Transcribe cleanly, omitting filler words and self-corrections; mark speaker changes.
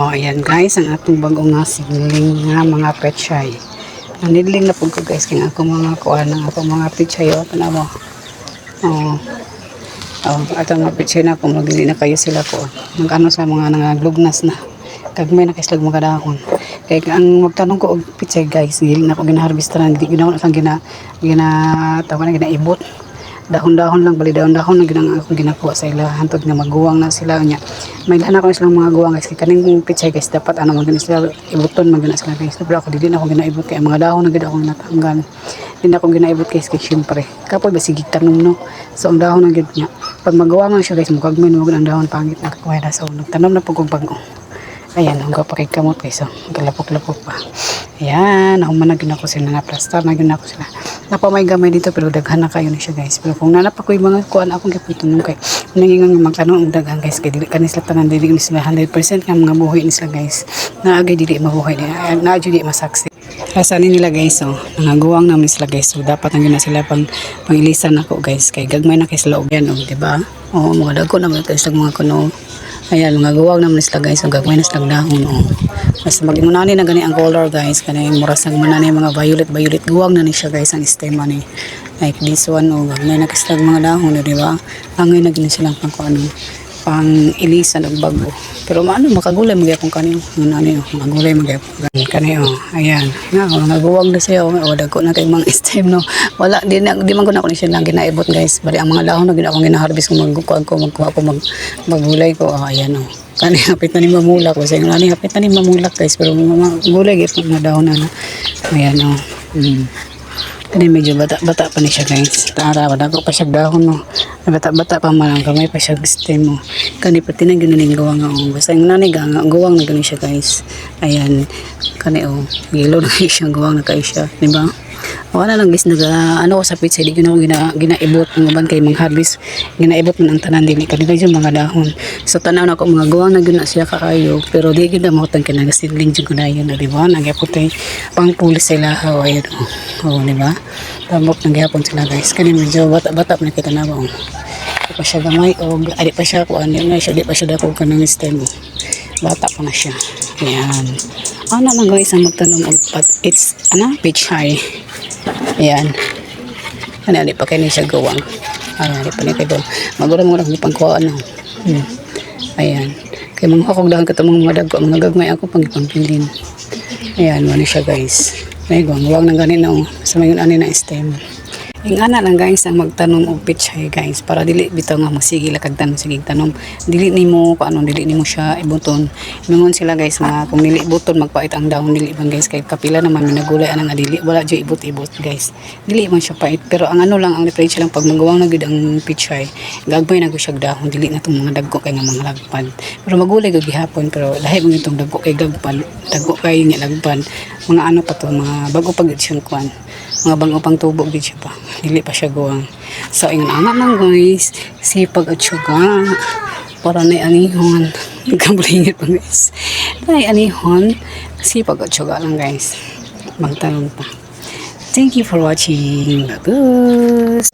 Speaker 1: Oh, ayan guys, ang atong bagong nga sigling nga mga pechay. Nanidling na po ko guys, kaya ako mga kuha ng ako mga pechay. O, ito na mo. Oh, ato mga pechay na kung magili na kayo sila po. Magkano sa mga nangaglugnas na. Kagmay na kaislag mga dahon. Kaya ang magtanong ko og pechay guys, giling na ko ginaharvestan, hindi ginawa na tawag na ginaibot. Dahon-dahon lang, bali dahon-dahon na ginang akong ginakuha sa ila hantod nga maguwang na sila niya. May lahan ako silang mga guwang guys, kay kaning pichay guys dapat ano magana sila ibuton magana sila guys. Pero ako dili na ako ginaibot kay mga dahon na gid ako natanggal. Hindi na ako ginaibot guys kay syempre kapoy ba sige tanom no. So ang dahon na gid niya. Pag magawa man siya guys mukagmay mo ang dahon pangit na kakuha na so nagtanom na pug og bago. Ayan, hanggang pakikamot guys. So, galapok-lapok pa. Ayan, nahuman na gina ko sila na plastar na gina ko sila. Napamay gamay dito pero daghan na kayo na siya guys. Pero kung nanap ako yung mga kuan akong giputunong kay nangingang magtanong og daghan guys kay dili kanis la tanan dili ni sila 100% nga mga buhay ni sila guys. Naagay dili mabuhay na dili masaksi. Asanin nila guys so nangaguwang naman sila guys so dapat nang gina sila pangilisan ako guys kay gagmay na kay sila og yan di ba? Oo, mga dagko naman kay sila mga kuno. Ayan, mga guwag naman sila guys. Ang gagawin na sila dahon. Oh. Mas mag-inunani na gani ang color guys. Kani muras ng manani mga violet guwag na ni siya guys. Ang stemma ni. Like this one. Oh, gagawin na kasi mga dahon. Di ba? Angay na gini silang pang ilisan og bago. Pero maano makagulay magyapon kanyo. Ano makagulay magyapon kanyo. Ayan. Nga mga guwag na siya. O dagko na kay mga stem no. Wala di man ko na ko siya lang ginaibot guys. Bali ang mga dahon na gina akong gina-harvest ko magkuha ko maggulay ko. Ayan o. Kani hapit na ni mamulak ko. Sa inyo hapit na ni mamulak guys. Pero mga gulay gyud mga dahon na. Ayan o. Kani medyo bata pa ni siya guys. Tara, wadago pa siya dahon no. Bata pa man ang kamay pa siya stem mo. Kani pati na ginaning gawang o. Basta yung nanay gawang na gani siya guys. Ayan. Kani o. Gilo na siya gawang na kayo siya. Diba? Wala lang guys ano ko sa pizza di ko ginaibot ang uban kay mag-harvest ginaibot man ang tanan dili kanila yung mga dahon so tanaw na ko mga guwang na gina siya kaayo pero di gid mo tang kinagasindling jud ko na yun di ba nagyapon pang pulis sila ayun oh di ba tamok nagyapon sila guys kani medyo bata na kita na ba di pa siya gamay o adi pa siya kuan na siya di pa siya dako kanang stem bata pa na siya ayan ana lang guys ang magtanong og it's peach high. Ayan. Ano, di pa kayo siya gawang. Ayan, di pa niya kayo doon. Magurang-urang di pang kuha, ano. Ayan. Kaya mga hakog dahil ka mga dagko. Mga gagmay ako pang ipampilin. Ayan, wala siya guys. May huwag nang ganin na, sa mayon ani na stem. Yung ana lang guys ang magtanong og pechay guys para dili bitaw nga magsige kag tanong sige tanom dili nimo dili nimo siya ibuton mingon sila guys nga kung dili buton magpait ang dahon dili bang guys kay kapila naman minagulay anang dili wala jud ibot guys dili man siya pait pero ang ano lang ang difference lang pag magawang na gid ang pechay gagmay na go siya dahon dili na tong mga dagko kay nga mga lagpan pero magulay gud gihapon pero lahi man itong dagko kay dagko kay nga lagpan mga ano pa to mga bago pag siya kuan mga bago pang tubo gid siya pa dili pa siya guwang so ingon ana man guys sipag at syuga para na anihon nagkamulingit pa guys na anihon sipag at syuga lang guys magtanong pa thank you for watching bagus